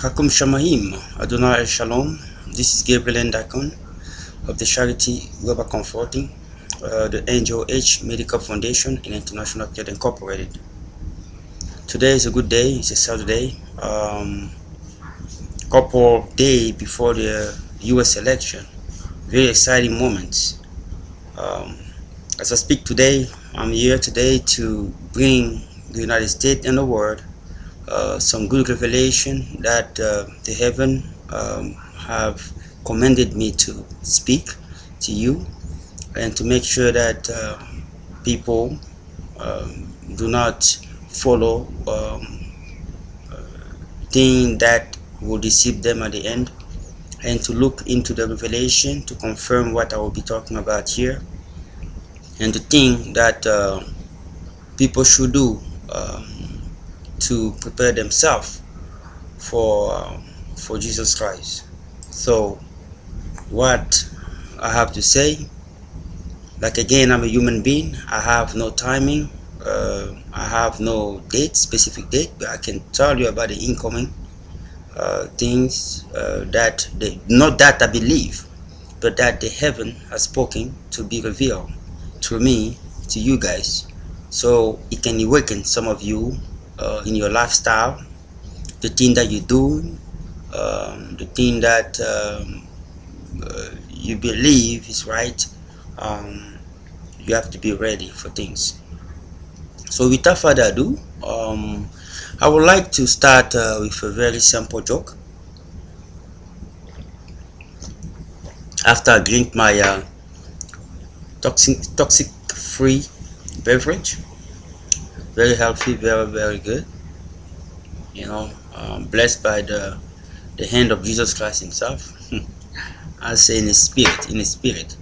Kakum Shamahim, Adonai Shalom. This is Gabriel Ndakon of the Charity Global Comforting, the Angel H Medical Foundation and International Care Incorporated. Today is a good day. It's a Saturday, couple day before the U.S. election. Very exciting moments. As I speak today, I'm here today to bring the United States and the world some good revelation that the heaven have commanded me to speak to you, and to make sure that people do not follow things that will deceive them at the end, and to look into the revelation to confirm what I will be talking about here, and the thing that people should do to prepare themselves for Jesus Christ. So what I have to say, like again, I'm a human being. I have no timing. I have no date, specific date, but I can tell you about the incoming things that not that I believe, but that the heaven has spoken to be revealed through me to you guys, so it can awaken some of you in your lifestyle, the thing that you do, the thing that you believe is right. You have to be ready for things. So without further ado, I would like to start with a very simple joke. After I drink my toxic free beverage, very healthy, very good, you know, blessed by the hand of Jesus Christ himself. I say in his spirit.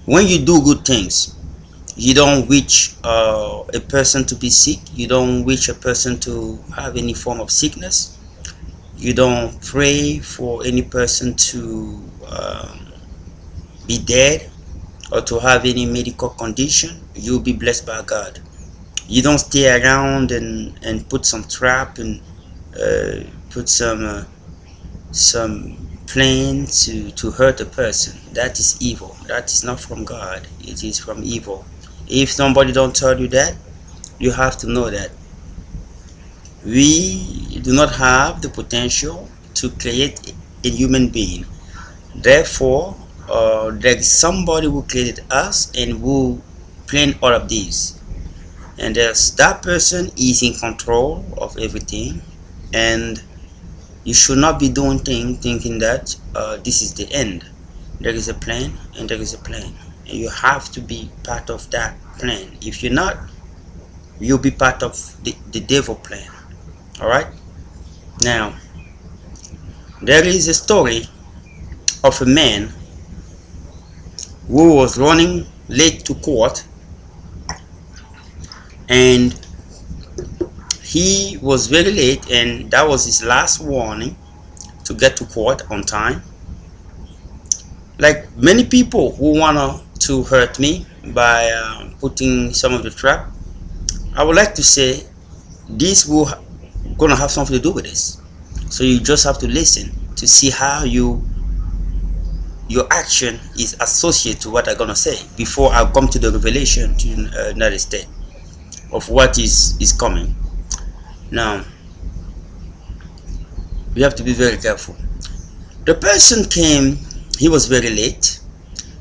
When you do good things, you don't wish a person to be sick, you don't wish a person to have any form of sickness, you don't pray for any person to be dead or to have any medical condition. You'll be blessed by God. You don't stay around and put some trap and put some plan to hurt a person. That is evil. That is not from God. It is from evil. If somebody don't tell you that, you have to know that we do not have the potential to create a human being. Therefore, there is somebody who created us and who planned all of these. And that person is in control of everything, and you should not be doing things thinking that this is the end. There is a plan, and there is a plan, and you have to be part of that plan. If you're not, you'll be part of the devil plan. All right. Now, there is a story of a man who was running late to court, and he was very late, and that was his last warning to get to court on time. Like many people who want to hurt me by putting some of the trap, I would like to say this will gonna have something to do with this. So you just have to listen to see how your action is associated to what I'm gonna say before I come to the revelation to the United States of what is coming. Now, we have to be very careful. The person came, he was very late,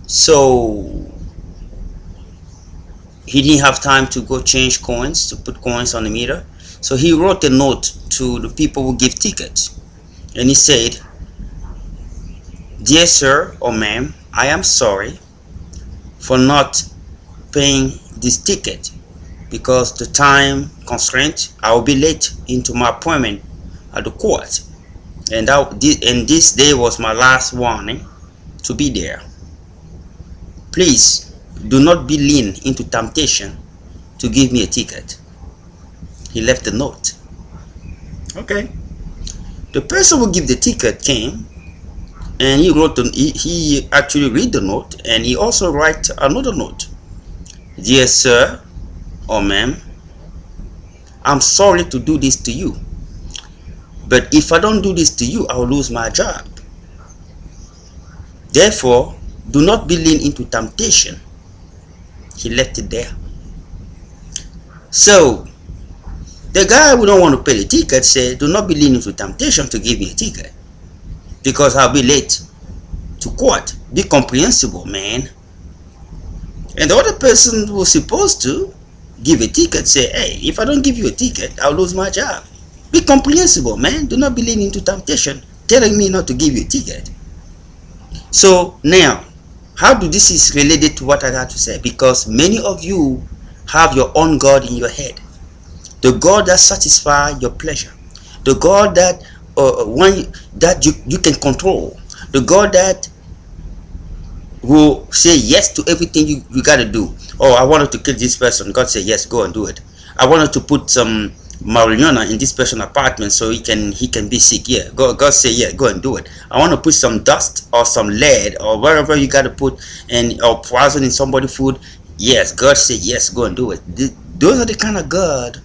so he didn't have time to go change coins, to put coins on the meter. So he wrote a note to the people who give tickets, and he said, "Dear sir or ma'am, I am sorry for not paying this ticket, because the time constraint, I will be late into my appointment at the court, and this day was my last warning to be there. Please do not be lean into temptation to give me a ticket." He left the note. Okay. The person who gave the ticket came, and he actually read the note, and he also write another note. "Dear sir or ma'am, I'm sorry to do this to you, But if I don't do this to you, I will lose my job. Therefore, do not be lean into temptation. He left it there. So, the guy who don't want to pay the ticket said, do not be lean into temptation to give me a ticket, because I'll be late to court. Be comprehensible, man. And the other person who was supposed to give a ticket say, hey, if I don't give you a ticket, I'll lose my job. Be comprehensible, man. Do not be leaning into temptation, telling me not to give you a ticket. So now, how do this is related to what I had to say? Because many of you have your own God in your head. The God that satisfies your pleasure. The God that you can control. The God that will say yes to everything you got to do. Oh, I wanted to kill this person. God said yes, go and do it. I wanted to put some marijuana in this person's apartment so he can be sick. Yeah, God say yeah, go and do it. I want to put some dust or some lead or whatever you got to put or poison in somebody's food. Yes, God said yes, go and do it. Those are the kind of God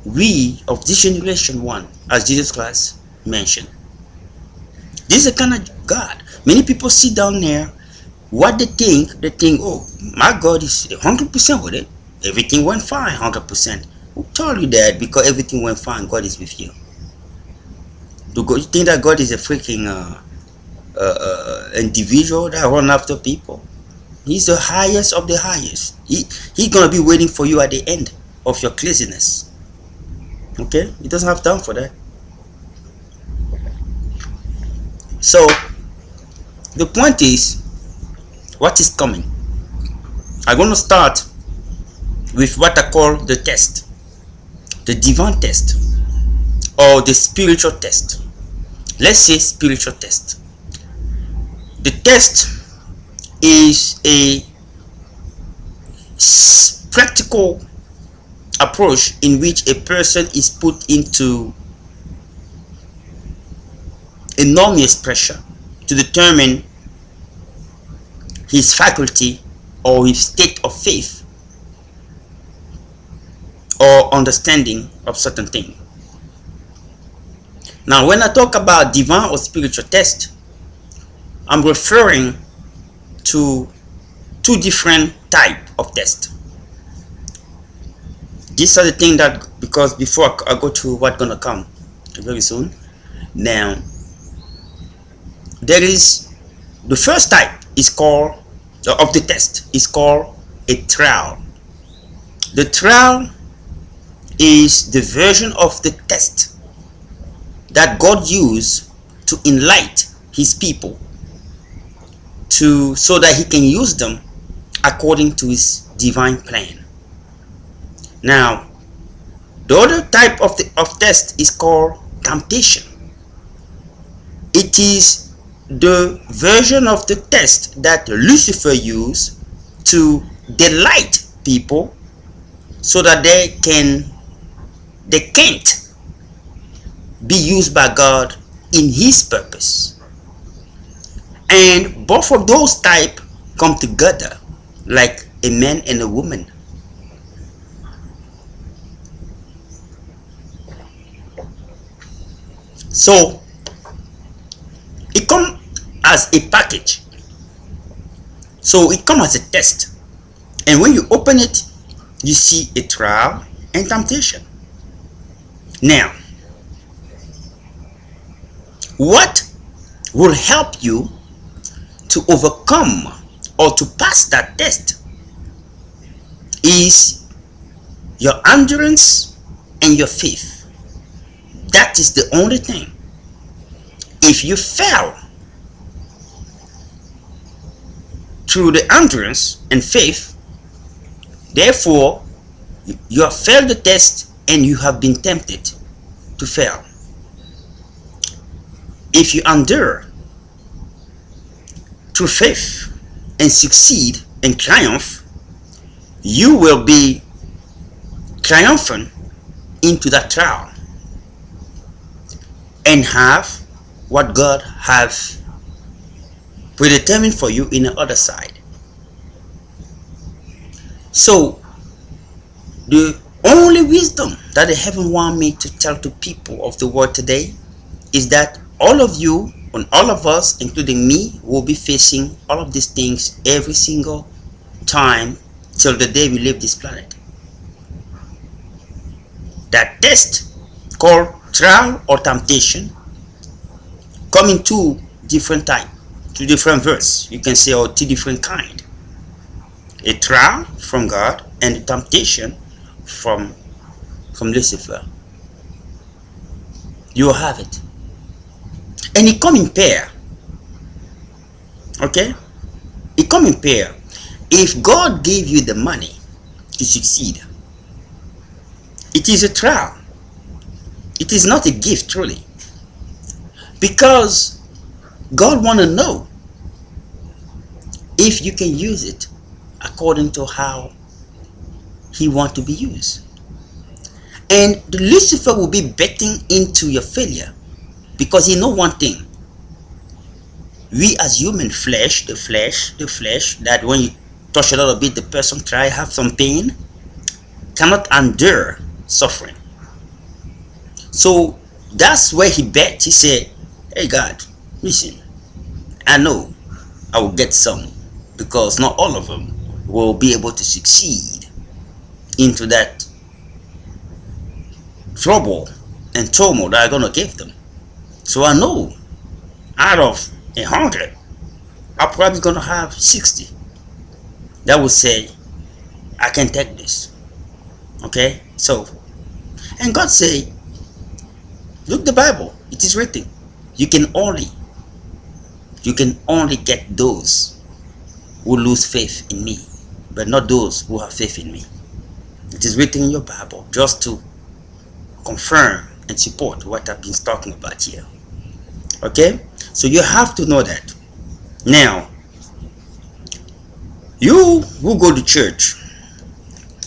we of this generation want, as Jesus Christ mentioned. This is the kind of God. Many people sit down there. What they think, oh, my God is 100% with it. Everything went fine, 100%. Who told you that? Because everything went fine, God is with you. Do you think that God is a freaking individual that run after people? He's the highest of the highest. He's gonna be waiting for you at the end of your craziness. Okay, he doesn't have time for that. So the point is, what is coming? I'm going to start with what I call the test, the divine test, or the spiritual test. Let's say spiritual test. The test is a practical approach in which a person is put into enormous pressure to determine his faculty or his state of faith or understanding of certain things. Now, when I talk about divine or spiritual test, I'm referring to two different types of tests. These are the things that, because before I go to what's gonna come very soon. Now, there is the first type is called of the test is called a trial. The trial is the version of the test that God used to enlighten his people so that he can use them according to his divine plan. Now, the other type of test is called temptation. It is the version of the test that Lucifer used to delight people so that they can't be used by God in his purpose. And both of those types come together like a man and a woman. So it comes as a package. So it comes as a test. And when you open it, you see a trial and temptation. Now, what will help you to overcome or to pass that test is your endurance and your faith. That is the only thing. If you fail through the endurance and faith, therefore you have failed the test and you have been tempted to fail. If you endure through faith and succeed and triumph, you will be triumphant into that trial and have what God has predetermined for you in the other side. So the only wisdom that the heaven want me to tell to people of the world today is that all of you and all of us, including me, will be facing all of these things every single time till the day we leave this planet. That test called trial or temptation come in two different types, two different verses, you can say, or two different kind. A trial from God and a temptation from Lucifer. You will have it, and it come in pair. Okay, it come in pair. If God gave you the money to succeed, it is a trial. It is not a gift, truly, because God want to know if you can use it according to how He want to be used. And the Lucifer will be betting into your failure, because he know one thing. We as human flesh, the flesh, that when you touch a little bit, the person try have some pain, cannot endure suffering. So that's where he bet. He said, hey God, listen, I know I will get some, because not all of them will be able to succeed into that trouble and turmoil that I'm gonna give them. So I know out of 100, I'm probably gonna have 60 that will say, I can take this. Okay, so, and God say, look the Bible, it is written, you can only get those who lose faith in me, but not those who have faith in me. It is written in your Bible, just to confirm and support what I've been talking about here. Okay, so you have to know that. Now, you who go to church,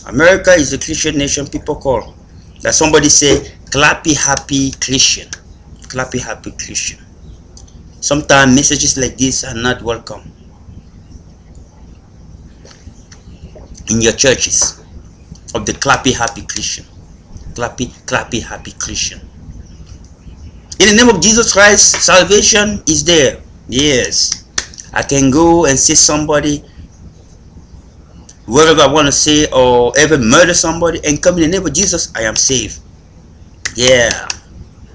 America is a Christian nation. People call that, somebody say, clappy happy Christian. Clappy happy Christian. Sometimes messages like this are not welcome in your churches of the clappy happy Christian. Clappy happy Christian. In the name of Jesus Christ, salvation is there. Yes, I can go and see somebody, whatever I want to say, or even murder somebody, and come in the name of Jesus, I am saved. Yeah,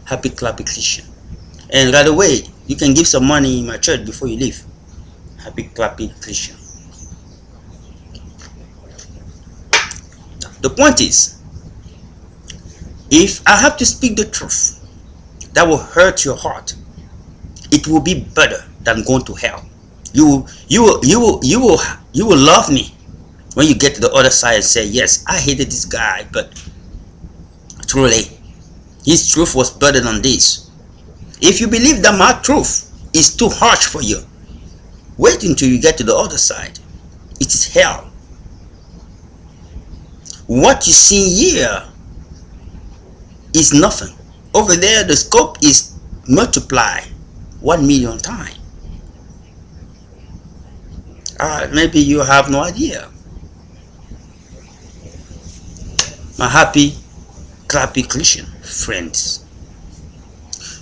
happy clappy Christian. And right away, you can give some money in my church before you leave. Happy clappy Christian. The point is, if I have to speak the truth that will hurt your heart, it will be better than going to hell. You will love me when you get to the other side and say, yes, I hated this guy, but truly his truth was better than this. If you believe that my truth is too harsh for you, wait until you get to the other side. It is hell. What you see here is nothing. Over there, the scope is multiply 1 million times. Maybe you have no idea. My happy, clappy Christian friends.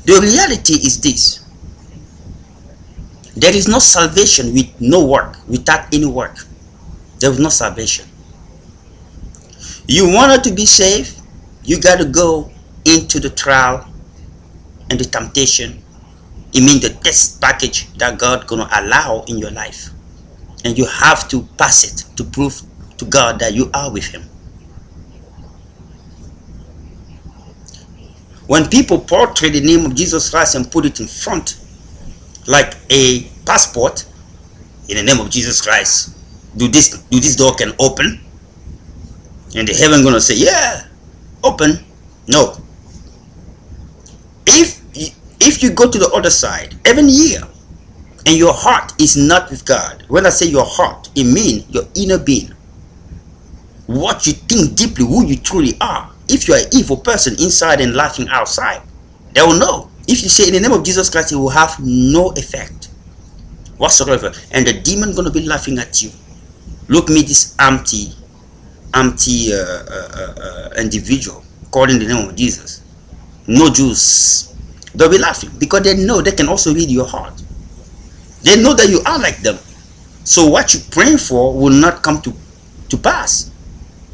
The reality is this. There is no salvation with no work, without any work. There is no salvation. You wanted to be saved, you got to go into the trial and the temptation. It means the test package that God gonna allow in your life, and you have to pass it to prove to God that you are with Him. When people portray the name of Jesus Christ and put it in front like a passport, in the name of Jesus Christ, do this door can open, and the heaven gonna say, yeah, open. No. If you go to the other side, even here, and your heart is not with God, when I say your heart, it means your inner being, what you think deeply, who you truly are. If you are an evil person inside and laughing outside, they will know. If you say in the name of Jesus Christ, it will have no effect whatsoever, and the demon gonna be laughing at you. Look me, this empty individual calling the name of Jesus, no juice, They'll be laughing because they know they can also read your heart. They know that you are like them. So what you're praying for will not come to pass.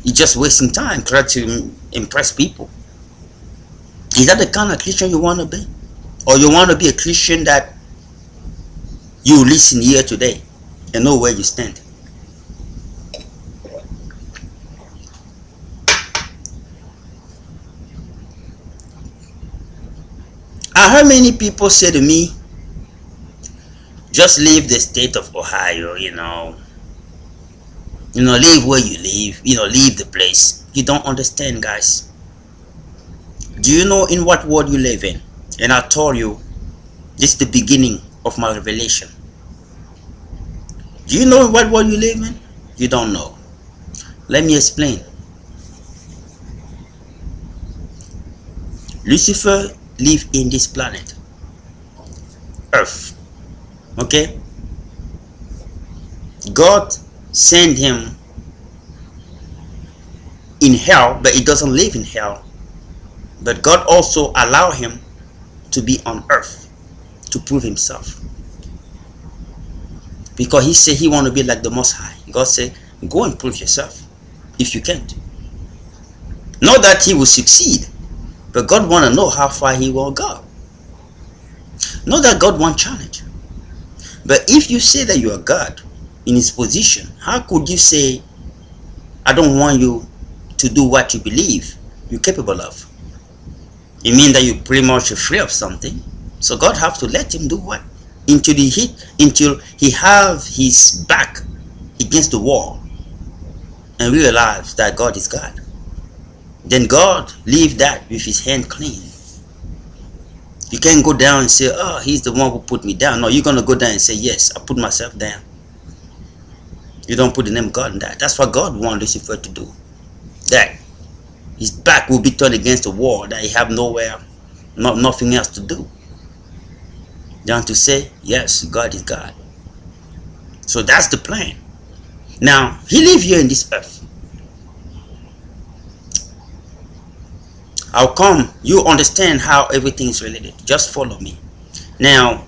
You're just wasting time trying to impress people. Is that the kind of Christian you want to be? Or you want to be a Christian that you listen here today and know where you stand? I heard many people say to me, just leave the state of Ohio, leave where you live, leave the place. You don't understand, guys. Do you know in what world you live in? And I told you, this is the beginning of my revelation. Do you know in what world you live in? You don't know. Let me explain. Lucifer live in this planet, Earth. Okay? God sent him in hell, but he doesn't live in hell. But God also allowed him to be on earth to prove himself. Because he said he want to be like the Most High. God said, go and prove yourself if you can't. Not that he will succeed, but God want to know how far he will go. Not that God want challenge. But if you say that you are God in his position, how could you say, I don't want you to do what you believe you're capable of? It means that you're pretty much afraid of something. So God have to let him do what? Until he have his back against the wall and realize that God is God. Then God leave that with his hand clean. You can't go down and say, oh, he's the one who put me down. No, you're going to go down and say, yes, I put myself down. You don't put the name God in that. That's what God wants Lucifer to do. That his back will be turned against the wall, that he have nowhere, nothing else to do than to say, yes, God is God. So that's the plan. Now, he lives here in this earth. How come you understand how everything is related? Just follow me. Now,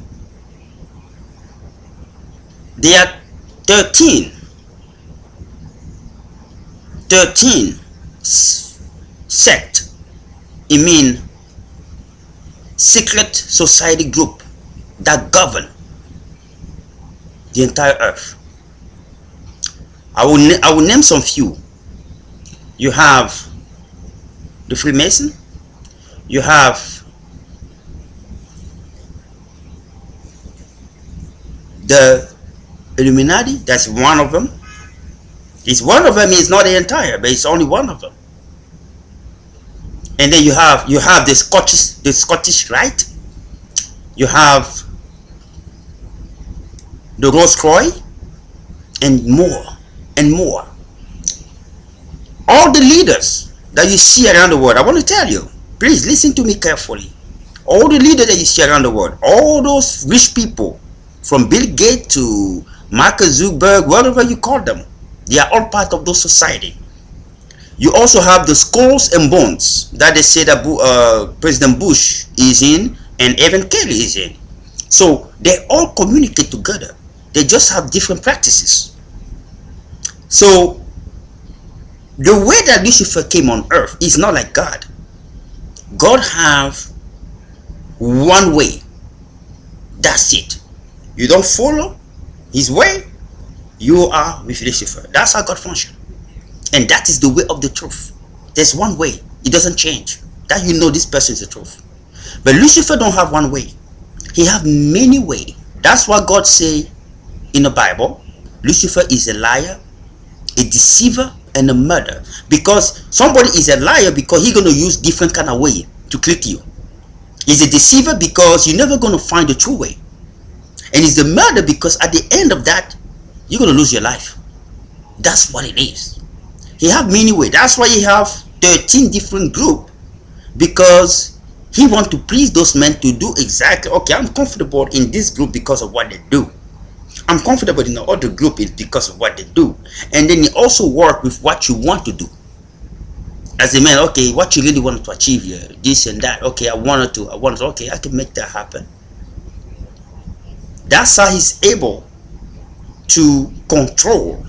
there are 13 sect. It means secret society group that govern the entire earth. I will name some few. You have the Freemason, you have the Illuminati. That's one of them. It's one of them. Is not the entire, but it's only one of them. And then you have the Scottish Rite. You have the Rose-Croix, and more and more. All the leaders that you see around the world, I want to tell you, please listen to me carefully. All the leaders that you see around the world, all those rich people, from Bill Gates to Mark Zuckerberg, whatever you call them, they are all part of those society. You also have the Skulls and Bones that they say that President Bush is in and Evan Kelly is in. So they all communicate together. They just have different practices. So the way that Lucifer came on earth is not like God. God have one way. That's it. You don't follow his way, you are with Lucifer. That's how God functions. And that is the way of the truth. There's one way. It doesn't change. That you know this person is the truth. But Lucifer don't have one way. He have many ways. That's what God say in the Bible. Lucifer is a liar, a deceiver, and a murderer. Because somebody is a liar because he's going to use different kind of way to trick you. He's a deceiver because you're never going to find the true way. And he's a murderer because at the end of that, you're going to lose your life. That's what it is. He have many ways. That's why he have 13 different groups. Because he want to please those men to do exactly, okay, I'm comfortable in this group because of what they do. I'm comfortable in the other group is because of what they do. And then he also work with what you want to do. as a man, okay, what you really wanted to achieve here, this and that. Okay, I wanted to, okay, I can make that happen. That's how he's able to control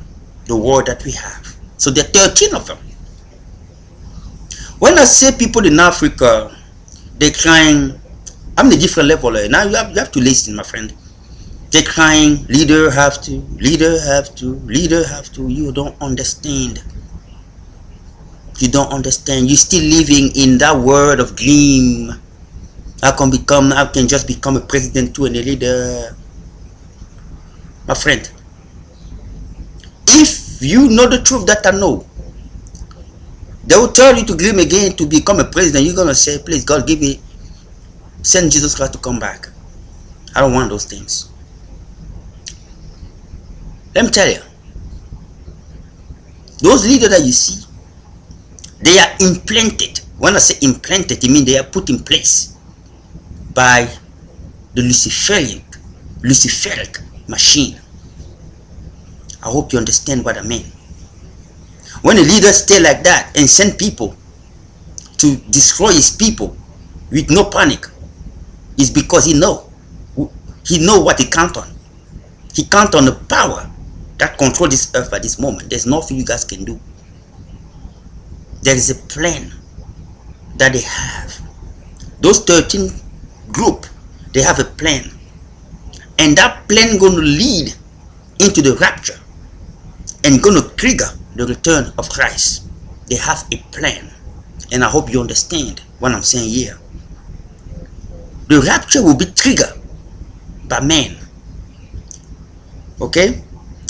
the world that we have. So there are 13 of them. When I say people in Africa, they're crying, I'm in a different level. Now you have to listen, my friend. They're crying, leader have to, leader have to, leader have to. You don't understand. You don't understand. You're still living in that world of dream. I can just become a president too and a leader. My friend, if you know the truth that I know, they will tell you to dream again to become a president. You're gonna say, please God, send Jesus Christ to come back. I don't want those things. Let me tell you, those leaders that you see, they are implanted. When I say implanted, it means they are put in place by the Luciferic machine. I hope you understand what I mean. When a leader stay like that and send people to destroy his people with no panic, it's because he know what he count on. He count on the power that control this earth at this moment. There's nothing you guys can do. There is a plan that they have. Those 13 group, they have a plan, and that plan going to lead into the rapture and going to trigger the return of Christ. They have a plan, and I hope you understand what I'm saying here. The rapture will be triggered by man, okay,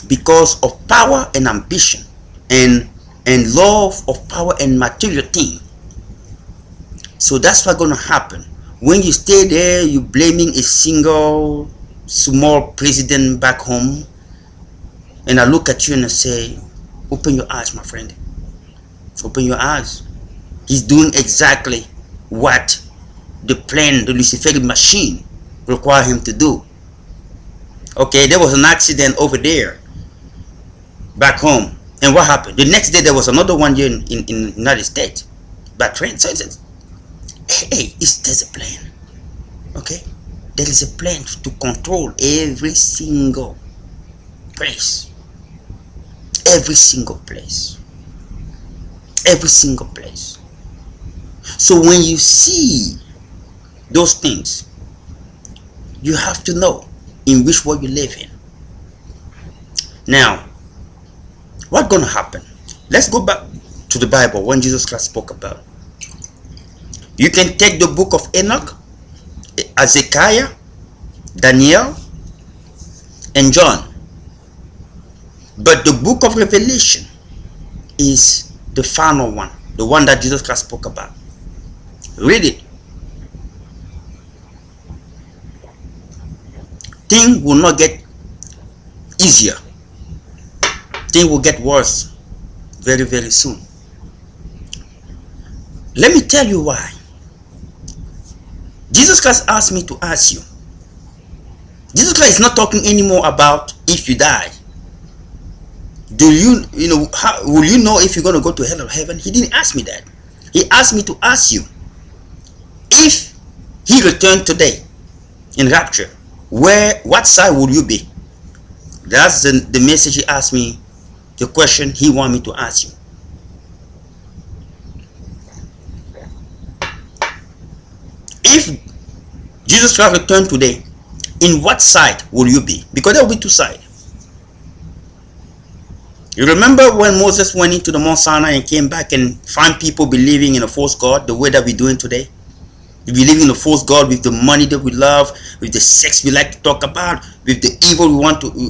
because of power and ambition and love of power and material thing. So that's what's going to happen. When you stay there, you blaming a single small president back home, and I look at you and I say, open your eyes, my friend. Open your eyes. He's doing exactly what the plan, the Luciferic machine require him to do. Okay, there was an accident over there back home, and what happened? The next day there was another one here in the United States by train. So it says, hey, there's a plan. Okay, there is a plan to control every single place. Every single place. Every single place. So when you see those things, you have to know in which world you live in. Now, what's going to happen? Let's go back to the Bible when Jesus Christ spoke about. You can take the book of Enoch, Ezekiel, Daniel, and John. But the book of Revelation is the final one, the one that Jesus Christ spoke about. Read it. Things will not get easier. Things will get worse very, very soon. Let me tell you why. Jesus Christ asked me to ask you. Jesus Christ is not talking anymore about if you die. Do you know, how will you know if you're going to go to hell or heaven? He didn't ask me that. He asked me to ask you, if he returned today in rapture, what side would you be? That's the message he asked me, the question he wanted me to ask you. If Jesus Christ returned today, in what side will you be? Because there will be two sides. You remember when Moses went into the Mount Sinai and came back and found people believing in a false God the way that we're doing today? We believe in a false God with the money that we love, with the sex we like to talk about, with the evil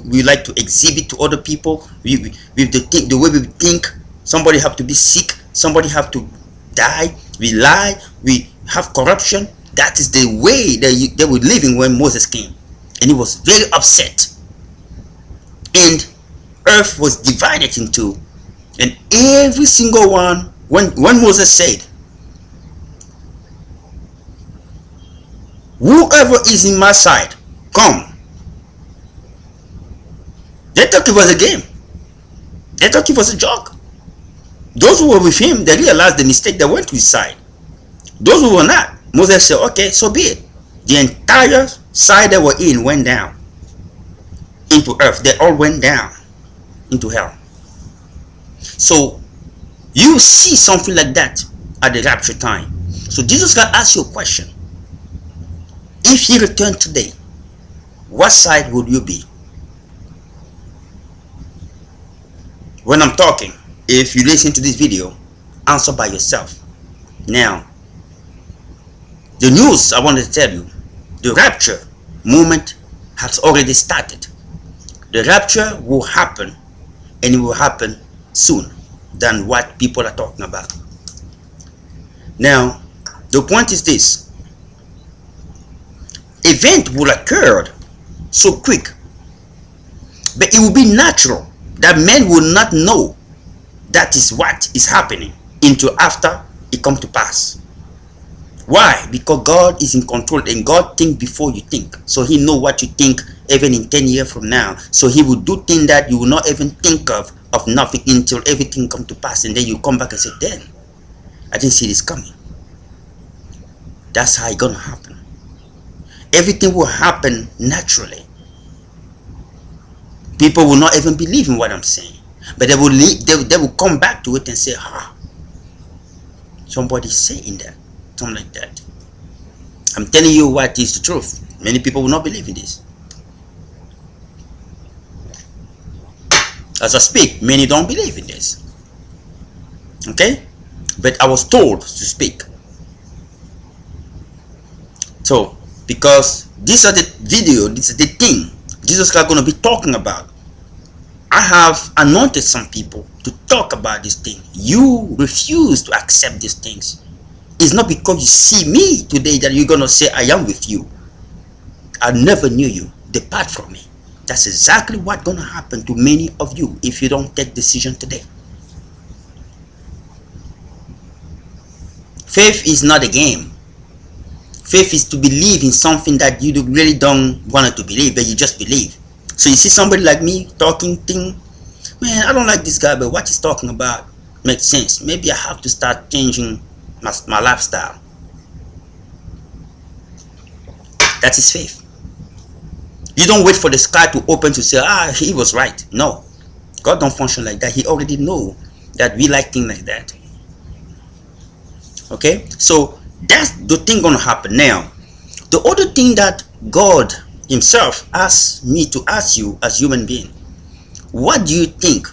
we like to exhibit to other people, with the way we think somebody have to be sick, somebody have to die, we lie, we have corruption. That is the way that they were living when Moses came, and he was very upset. And earth was divided in two, and every single one, when Moses said, whoever is in my side, come. They thought it was a game. They thought it was a joke. Those who were with him, they realized the mistake, they went to his side. Those who were not, Moses said, okay, so be it. The entire side they were in went down into earth. They all went down into hell. So you see something like that at the rapture time. So Jesus can ask you a question. If he returned today, what side would you be? When I'm talking, if you listen to this video, answer by yourself. Now, the news I wanted to tell you, the rapture movement has already started. The rapture will happen, and it will happen soon than what people are talking about. Now, the point is this. Event will occur so quick, but it will be natural that men will not know that is what is happening until after it comes to pass. Why? Because God is in control, and God thinks before you think. So he knows what you think even in 10 years from now. So he will do things that you will not even think of nothing until everything comes to pass, and then you come back and say, then I didn't see this coming. That's how it's gonna happen. Everything will happen naturally. People will not even believe in what I'm saying, but they will come back to it and say, somebody's saying that, something like that. I'm telling you what is the truth. Many people will not believe in this. As I speak, many don't believe in this. Okay? But I was told to speak. So, because these are the video, this is the thing Jesus is going to be talking about. I have anointed some people to talk about this thing. You refuse to accept these things. It's not because you see me today that you're going to say, I am with you. I never knew you. Depart from me. That's exactly what's going to happen to many of you if you don't take decision today. Faith is not a game. Faith is to believe in something that you really don't want to believe, but you just believe. So you see somebody like me talking thing, man, I don't like this guy, but what he's talking about makes sense. Maybe I have to start changing my lifestyle. That is faith. You don't wait for the sky to open to say, he was right. No, God don't function like that. He already know that we like things like that. Okay, so that's the thing gonna happen. Now, the other thing that God himself asked me to ask you as human being, what do you think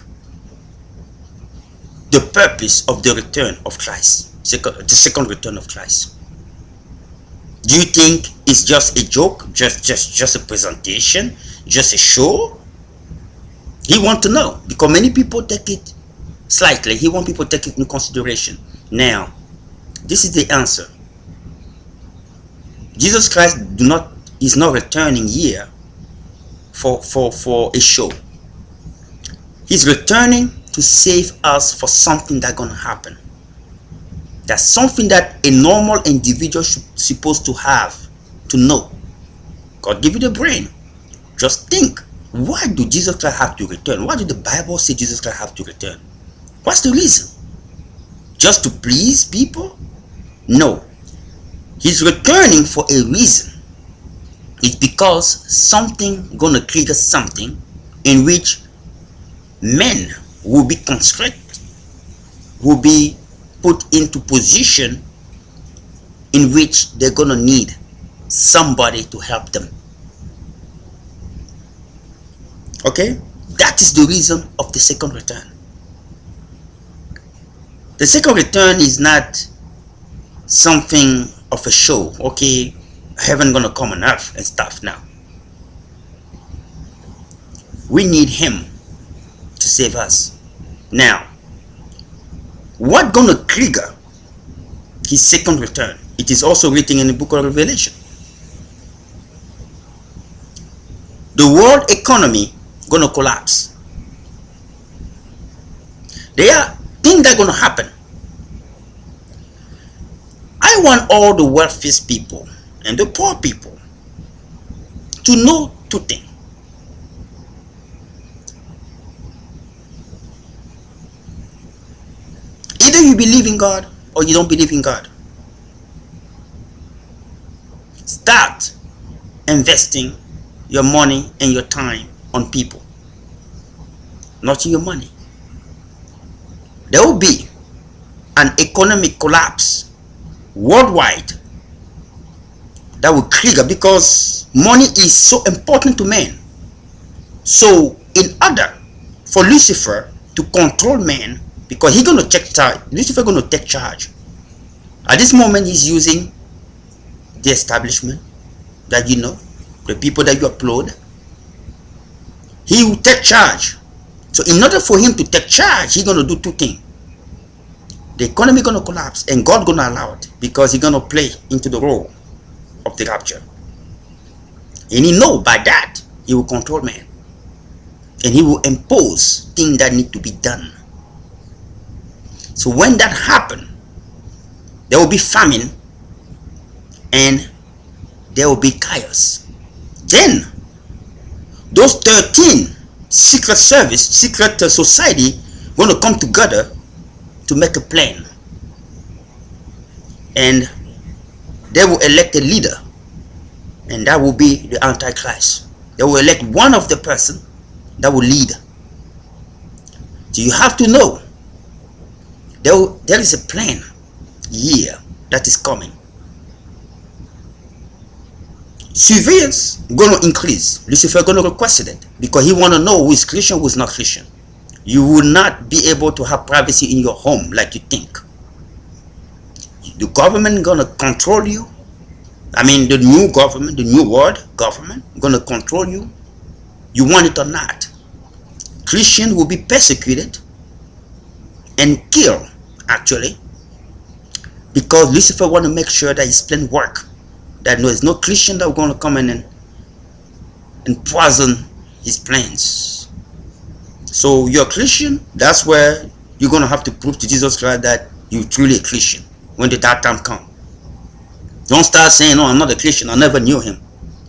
the purpose of the return of Christ, the second return of Christ? Do you think it's just a joke, just a presentation, just a show? He want to know, because many people take it slightly. He want people to take it in consideration. Now, this is the answer. Jesus Christ is not returning here for a show. He's returning to save us for something that's gonna happen. That's something that a normal individual should supposed to have to know. God give you the brain. Just think. Why do Jesus Christ have to return? Why did the Bible say Jesus Christ have to return? What's the reason? Just to please people? No. He's returning for a reason. It's because something gonna trigger something in which men will be constricted, will be put into position in which they're gonna need somebody to help them. Okay, that is the reason of the second return. The second return is not something of a show. Okay, heaven gonna come on earth and stuff. Now we need him to save us. Now, what gonna trigger his second return? It is also written in the book of Revelation. The world economy gonna collapse. There are things that are gonna happen. I want all the wealthiest people and the poor people to know two things. you believe in God or you don't believe in God, start investing your money and your time on people, not your money. There will be an economic collapse worldwide that will trigger, because money is so important to man. So in order for Lucifer to control man, because he's going to take charge, Lucifer going to take charge. At this moment, he's using the establishment that you know, the people that you upload. He will take charge. So in order for him to take charge, he's going to do two things. The economy going to collapse, and God going to allow it, because he's going to play into the role of the rapture. And he know by that he will control man, and he will impose things that need to be done. So when that happens, there will be famine and there will be chaos. Then those 13 secret society going to come together to make a plan, and they will elect a leader, and that will be the Antichrist. They will elect one of the person that will lead. So you have to know there is a plan here that is coming. Surveillance going to increase. Lucifer going to request it, because he want to know who is Christian, who is not Christian. You will not be able to have privacy in your home like you think. The government going to control you. I mean, the new government, the new world government, going to control you. You want it or not. Christians will be persecuted and killed, actually, because Lucifer want to make sure that his plan work. That there is no Christian that are going to come in and poison his plans. So you're a Christian, that's where you're going to have to prove to Jesus Christ that you're truly a Christian when the that time comes. Don't start saying, "No, I'm not a Christian, I never knew him."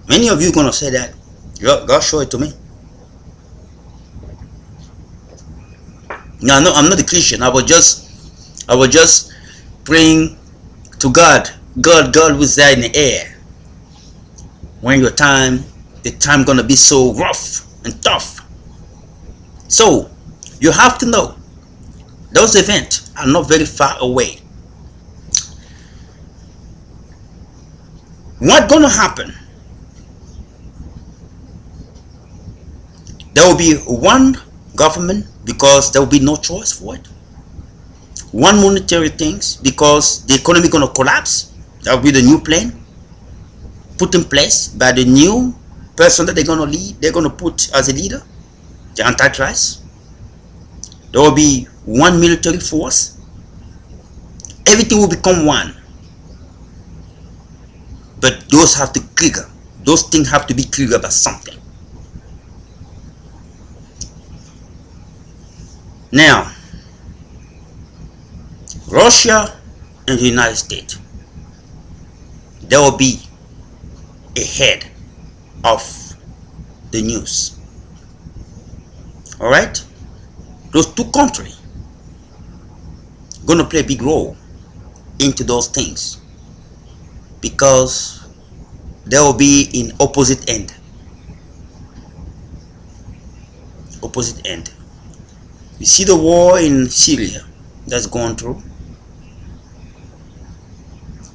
Many of you are going to say that. God show it to me. No, I'm not a Christian. I was just praying to God. God was there in the air. When the time gonna be so rough and tough. So you have to know those events are not very far away. What's gonna happen? There will be one government, because there will be no choice for it. One monetary things, because the economy gonna collapse. That will be the new plan put in place by the new person that they're gonna lead. They're gonna put as a leader, the Antichrist. There will be one military force. Everything will become one. But those have to trigger. Those things have to be triggered by something. Now, Russia and the United States, there will be a head of the news. All right, those two countries going to play a big role into those things, because they will be in opposite end. You see the war in Syria that's going through.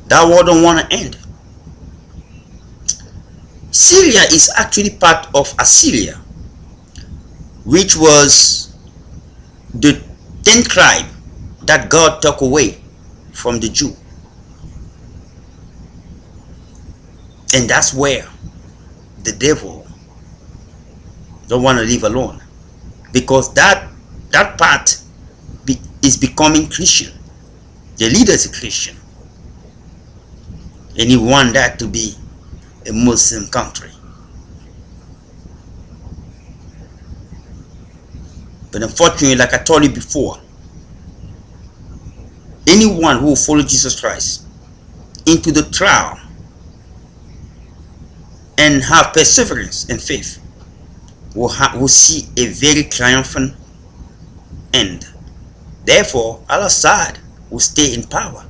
That war don't want to end. Syria is actually part of Assyria, which was the 10th tribe that God took away from the Jew. And that's where the devil don't want to leave alone, because that part is becoming Christian. The leader is a Christian, and he want that to be a Muslim country. But unfortunately, like I told you before, anyone who will follow Jesus Christ into the trial and have perseverance and faith will see a very triumphant end. Therefore, Al-Assad will stay in power,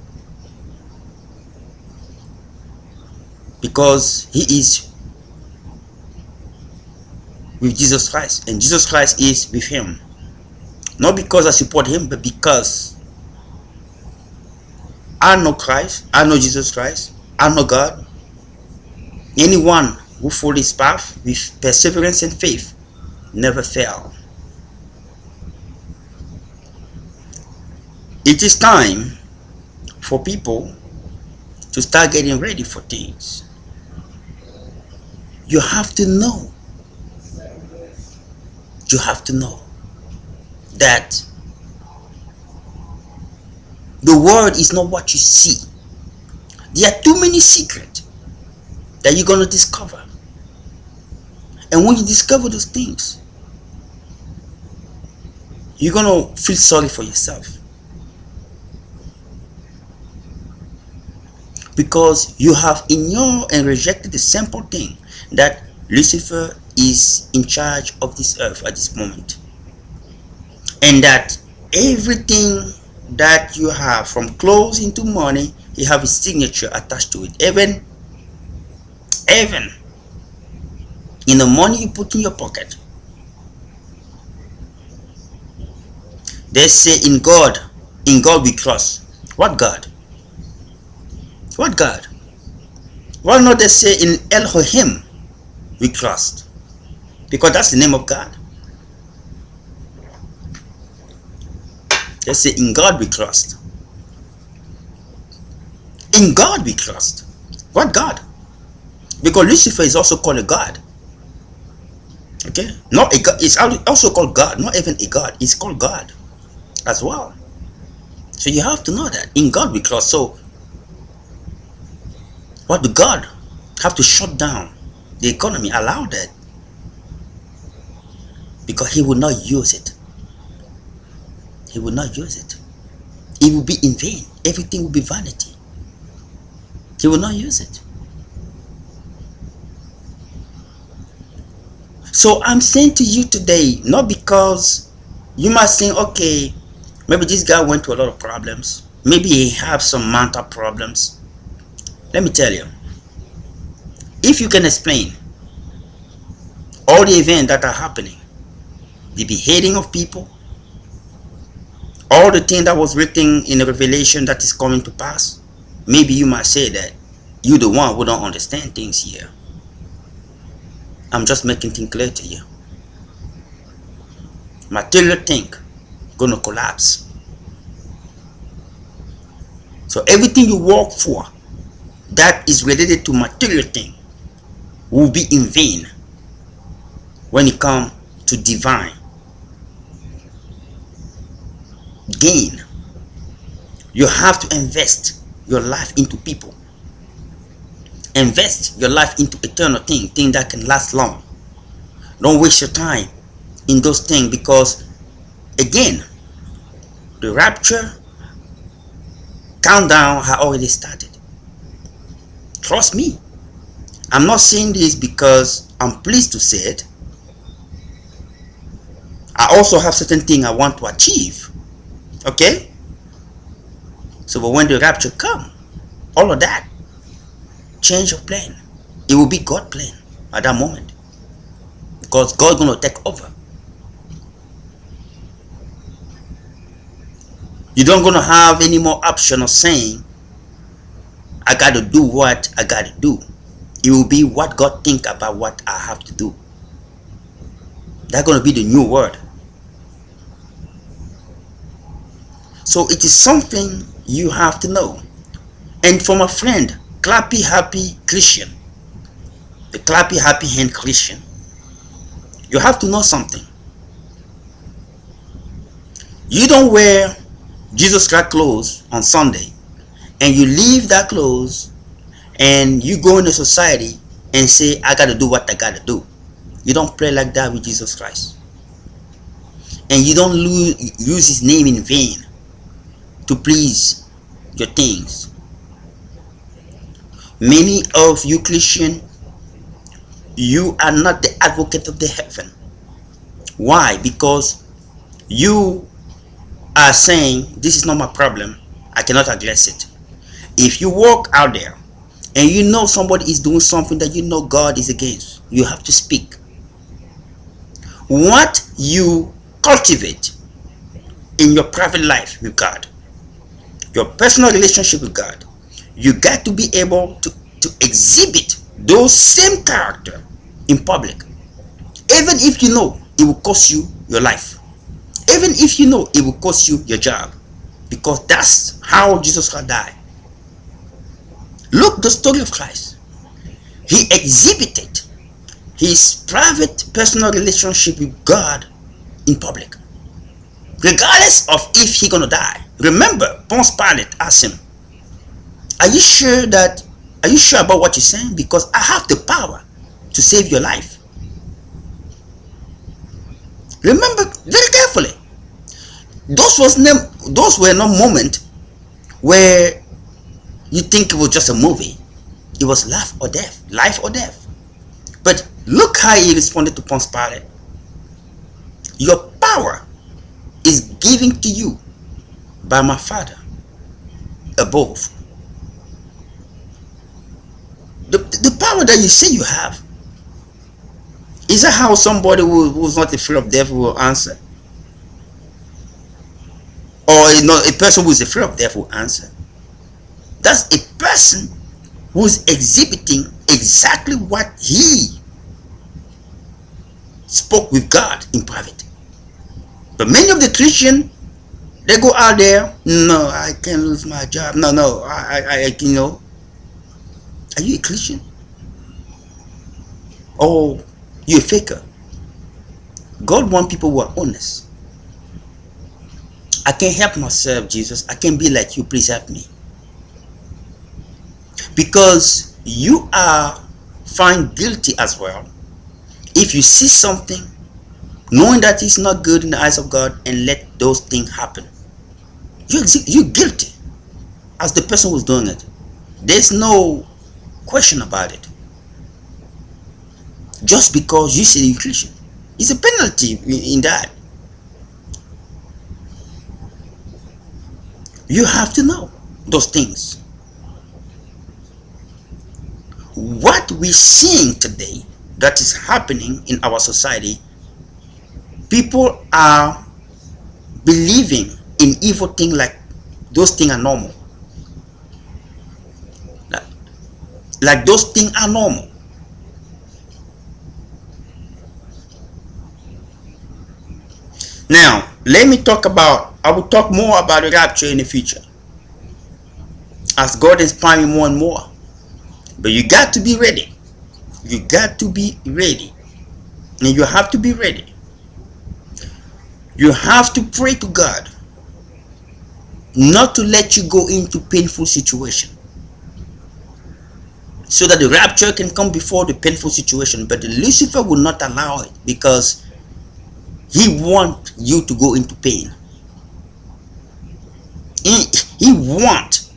because he is with Jesus Christ and Jesus Christ is with him. Not because I support him, but because I know Christ, I know Jesus Christ, I know God. Anyone who follows his path with perseverance and faith never fail. It is time for people to start getting ready for things. You have to know. You have to know that the world is not what you see. There are too many secrets that you're going to discover. And when you discover those things, you're going to feel sorry for yourself. Because you have ignored and rejected the simple thing that Lucifer is in charge of this earth at this moment. And that everything that you have, from clothes into money, you have his signature attached to it. Even in the money you put in your pocket, they say in God we trust. What God? What God? Why not they say in Elohim we trust? Because that's the name of God. They say in God we trust. In God we trust. What God? Because Lucifer is also called a God. Okay? Not a God. It's also called God. Not even a God. It's called God as well. So you have to know that. In God we trust. So what do God have to shut down the economy? Allow that. Because he will not use it. He will not use it. It will be in vain. Everything will be vanity. He will not use it. So I'm saying to you today, not because you might think, okay, maybe this guy went through a lot of problems. Maybe he has some mental problems. Let me tell you, if you can explain all the events that are happening, the beheading of people, all the things that was written in the Revelation that is coming to pass, maybe you might say that you're the one who don't understand things here. I'm just making things clear to you. Material thing gonna collapse. So everything you work for that is related to material thing will be in vain when it comes to divine gain. You have to invest your life into people. Invest your life into eternal things that can last long. Don't waste your time in those things, because again, the rapture countdown has already started. Trust me. I'm not saying this because I'm pleased to say it. I also have certain things I want to achieve. Okay? So but when the rapture comes, all of that, change your plan. It will be God's plan at that moment. Because God's going to take over. You don't going to have any more option of saying, I got to do what I got to do. It will be what God think about what I have to do. That's going to be the new word. So it is something you have to know. And for my friend, Clappy Happy Christian, the Clappy Happy Hand Christian, you have to know something. You don't wear Jesus Christ clothes on Sunday and you leave that clothes and you go into society and say, I got to do what I got to do. You don't play like that with Jesus Christ. And you don't use his name in vain to please your things. Many of you Christian, you are not the advocate of the heaven. Why? Because you are saying, this is not my problem. I cannot address it. If you walk out there and you know somebody is doing something that you know God is against, you have to speak. What you cultivate in your private life with God, your personal relationship with God, you got to be able to exhibit those same character in public, even if you know it will cost you your life, even if you know it will cost you your job, because that's how Jesus Christ died. Look the story of Christ. He exhibited his private personal relationship with God in public, regardless of if he's gonna die. Remember, Ponce Pilate asked him, are you sure about what you're saying? Because I have the power to save your life. Remember very carefully. Those were no moments where you think it was just a movie. It was life or death. Life or death. But look how he responded to Ponce Pilate. Your power is given to you by my Father above. The power that you say you have, is that how somebody who's not afraid of death will answer? Or a person who is afraid of death will answer? That's a person who's exhibiting exactly what he spoke with God in private. But many of the Christians, they go out there, no, I can't lose my job. No, I you know. Are you a Christian? Or you a faker? God wants people who are honest. I can't help myself, Jesus. I can't be like you. Please help me. Because you are found guilty as well if you see something knowing that it's not good in the eyes of God and let those things happen. You're guilty as the person who's doing it. There's no question about it. Just because you say you're Christian, it's a penalty in that. You have to know those things. What we're seeing today that is happening in our society, people are believing in evil things like those things are normal. Like those things are normal. Now, let me talk about, I will talk more about the rapture in the future, as God inspires me more and more. But you got to be ready. You got to be ready. And you have to be ready. You have to pray to God not to let you go into painful situation, so that the rapture can come before the painful situation. But Lucifer will not allow it, because he wants you to go into pain. He wants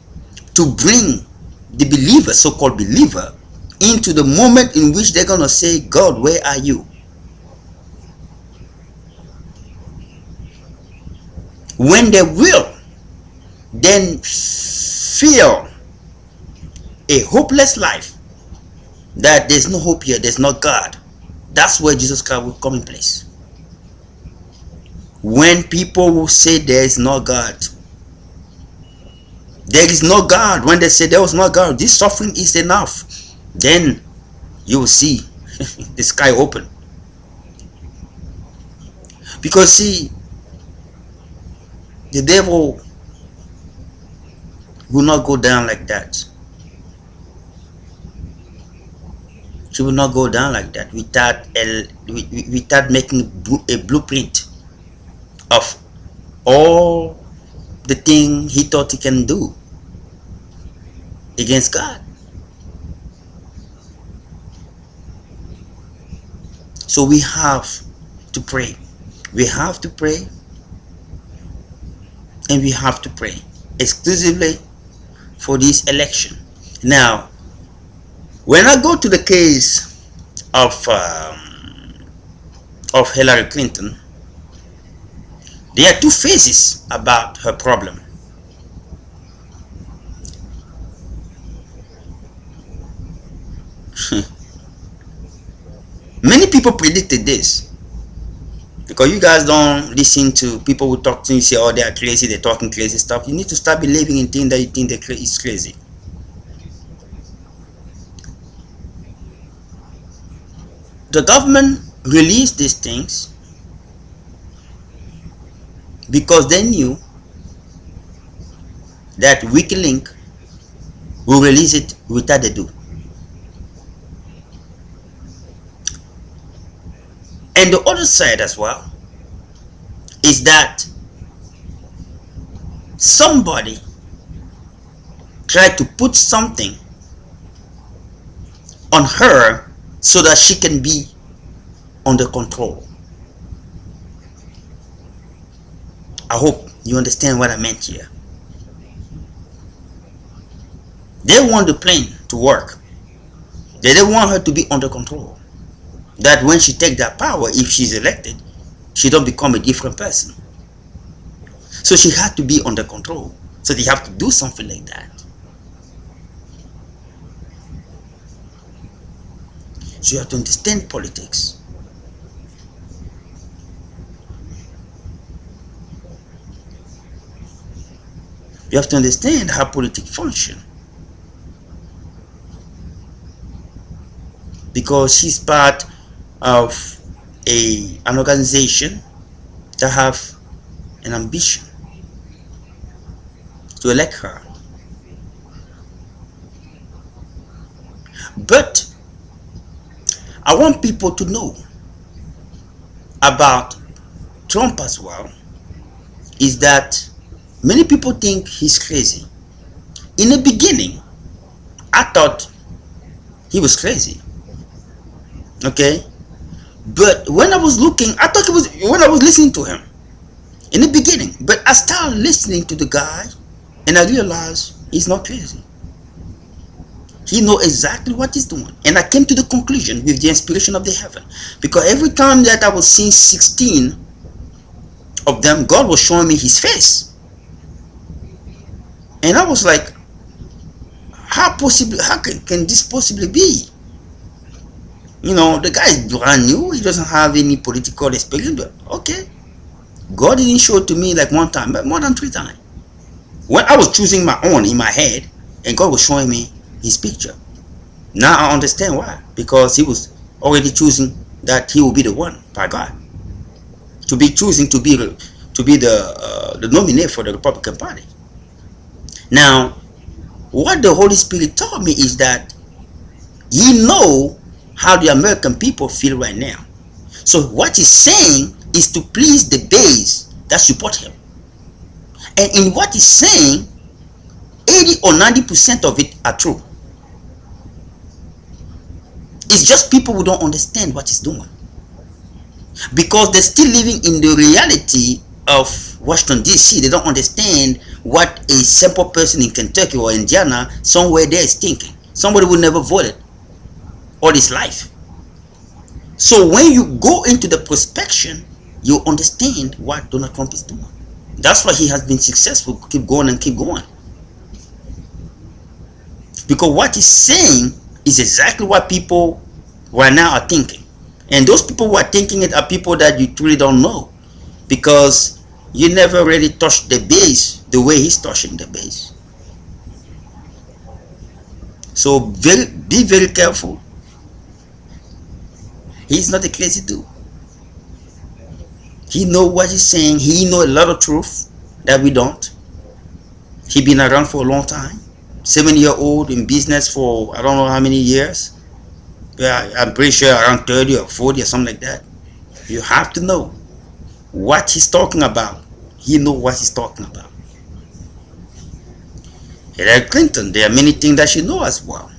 to bring the believer, so-called believer, into the moment in which they're going to say, God, where are you? When they will then feel a hopeless life, that there's no hope here, there's no God, that's where Jesus Christ will come in place. When people will say there is no God, there is no God, when they say there was no God, this suffering is enough, then you will see the sky open. Because see, the devil will not go down like that. She will not go down like that without making a blueprint of all the thing he thought he can do against God. So we have to pray. We have to pray, and we have to pray exclusively for this election. Now, when I go to the case of Hillary Clinton, there are two phases about her problem. Many people predicted this. Because you guys don't listen to people who talk to you, say, oh, they are crazy, they're talking crazy stuff. You need to start believing in things that you think is crazy. The government released these things because they knew that WikiLeaks will release it without they do. And the other side as well is that somebody tried to put something on her so that she can be under control. I hope you understand what I meant here. They want the plane to work. They don't want her to be under control. That when she takes that power, if she's elected, she don't become a different person. So she had to be under control. So they have to do something like that. So you have to understand politics. You have to understand how politics function. Because she's part of an organization that have an ambition to elect her. But I want people to know about Trump as well, is that many people think he's crazy. In the beginning, I thought he was crazy. Okay? But when I was looking, I thought it was when I was listening to him in the beginning. But I started listening to the guy and I realized he's not crazy. He knows exactly what he's doing. And I came to the conclusion with the inspiration of the heaven. Because every time that I was seeing 16 of them, God was showing me his face. And I was like, how can this possibly be? You know, the guy is brand new. He doesn't have any political experience. But okay. God didn't show it to me like one time, but more than 3 times. When I was choosing my own in my head, and God was showing me his picture. Now I understand why. Because he was already choosing that he will be the one by God. To be choosing to be the nominee for the Republican Party. Now, what the Holy Spirit told me is that he know how the American people feel right now. So what he's saying is to please the base that support him. And in what he's saying, 80 or 90% of it are true. It's just people who don't understand what he's doing. Because they're still living in the reality of Washington DC. They don't understand what a simple person in Kentucky or Indiana somewhere there is thinking. Somebody who never voted all his life. So when you go into the prospection, you understand what Donald Trump is doing. That's why he has been successful. Keep going and keep going. Because what he's saying is exactly what people right now are thinking. And those people who are thinking it are people that you truly don't know. Because you never really touched the base the way he's touching the base. So be very careful. He's not a crazy dude. He knows what he's saying. He knows a lot of truth that we don't. He been around for a long time. 7-year-old in business for I don't know how many years. Yeah, I'm pretty sure around 30 or 40 or something like that. You have to know what he's talking about. He knows what he's talking about. Hillary Clinton, there are many things that she knows as well.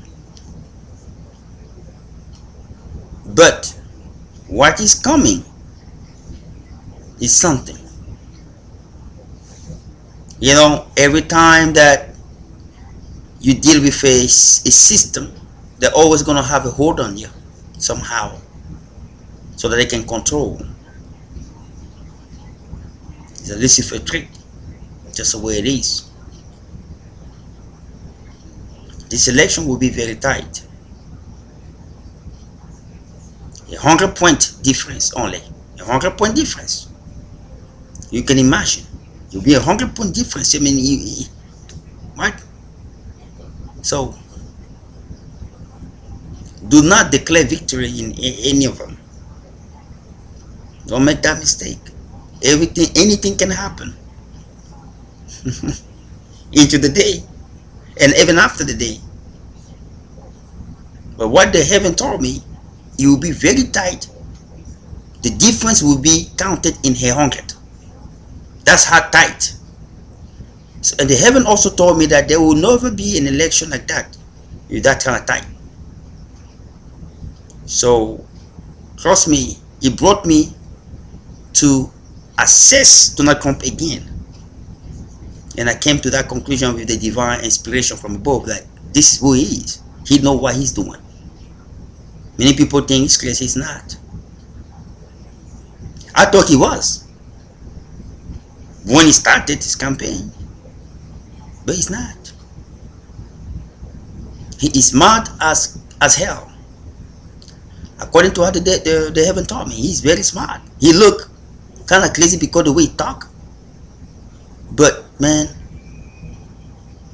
But what is coming is something. You know, every time that you deal with a system, they're always going to have a hold on you somehow so that they can control. It's a Lucifer trick, just the way it is. This election will be very tight. 100-point difference only. 100-point difference. You can imagine. You'll be 100-point difference. I mean, right? So, do not declare victory in any of them. Don't make that mistake. Anything can happen into the day and even after the day. But what the heaven told me, it will be very tight. The difference will be counted in 100. That's how tight. So, and the heaven also told me that there will never be an election like that, with that kind of tight. So, trust me, it brought me to assess Donald Trump again. And I came to that conclusion with the divine inspiration from above that this is who he is. He knows what he's doing. Many people think he's crazy. He's not. I thought he was when he started his campaign, but he's not. He is smart as hell. According to what the heaven told me, he's very smart. He look kind of crazy because the way he talk. But man,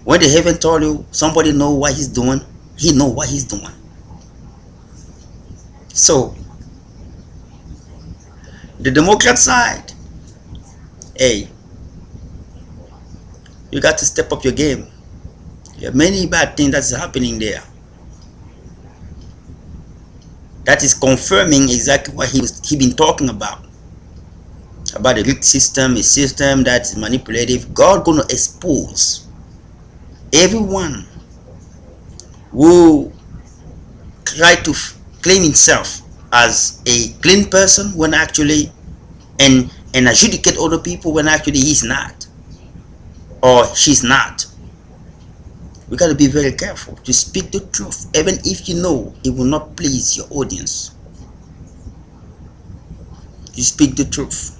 when the heaven told you somebody know what he's doing, he know what he's doing. So the Democrat side, hey, you got to step up your game. There are many bad things that's happening there. That is confirming exactly what he been talking about the rigged system, a system that is manipulative. God gonna expose everyone who try to claim himself as a clean person when actually and adjudicate other people when actually he's not or she's not. We got to be very careful to speak the truth, even if you know it will not please your audience. You speak the truth,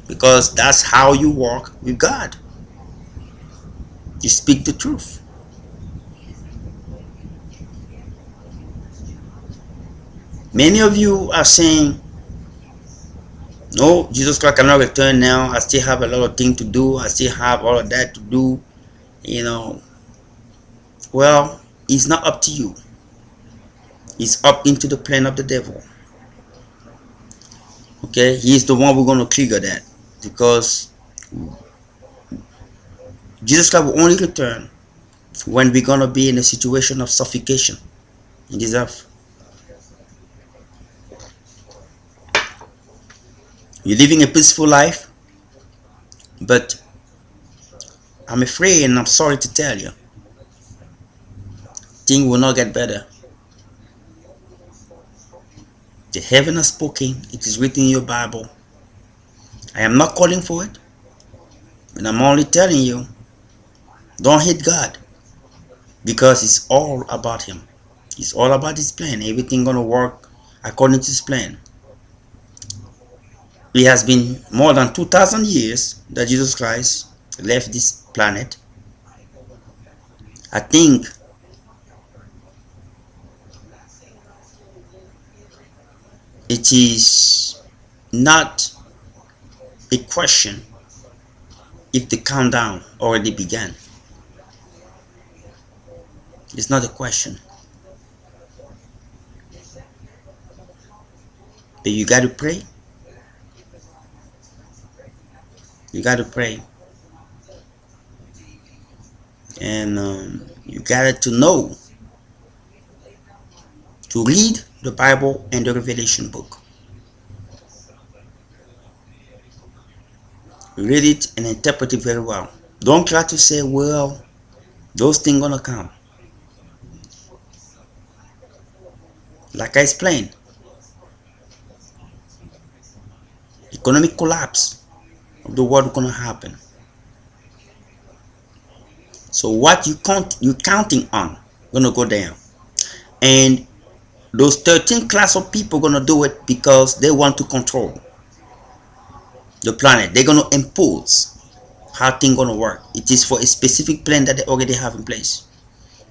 because that's how you walk with God. You speak the truth. Many of you are saying, no, Jesus Christ cannot return now. I still have a lot of things to do. I still have all of that to do. You know, well, it's not up to you. It's up into the plan of the devil. Okay, he's the one we're going to trigger that, because Jesus Christ will only return when we're going to be in a situation of suffocation in this earth. You're living a peaceful life, but I'm afraid and I'm sorry to tell you, things will not get better. The heaven has spoken. It is written in your Bible. I am not calling for it, but I'm only telling you, don't hate God, because it's all about Him. It's all about His plan. Everything gonna work according to His plan. It has been more than 2,000 years that Jesus Christ left this planet. I think it is not a question if the countdown already began. It's not a question. But you got to pray. You got to pray. And you got to know to read the Bible and the Revelation book. Read it and interpret it very well. Don't try to say, well, those things gonna come. Like I explained, economic collapse of the world gonna happen. So what you counting on gonna go down, and those 13 class of people gonna do it because they want to control the planet. They're gonna impose how things gonna work. It is for a specific plan that they already have in place,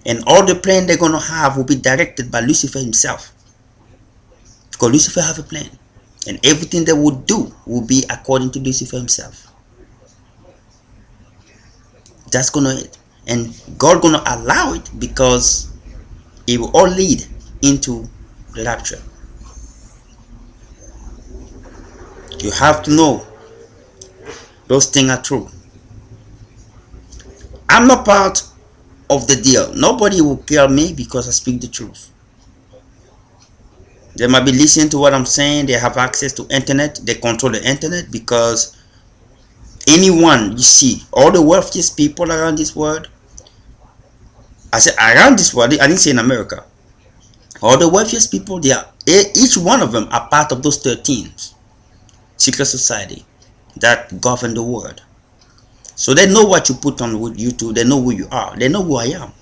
and all the plan they're gonna have will be directed by Lucifer himself. Because Lucifer have a plan. And everything they would do will be according to Lucifer himself. That's gonna it. And God gonna allow it because it will all lead into the rapture. You have to know those things are true. I'm not part of the deal. Nobody will kill me because I speak the truth. They might be listening to what I'm saying. They have access to internet. They control the internet because anyone you see, all the wealthiest people around this world, I said around this world, I didn't say in America. All the wealthiest people, they are, each one of them are part of those 13 secret society that govern the world. So they know what you put on YouTube. They know who you are. They know who I am.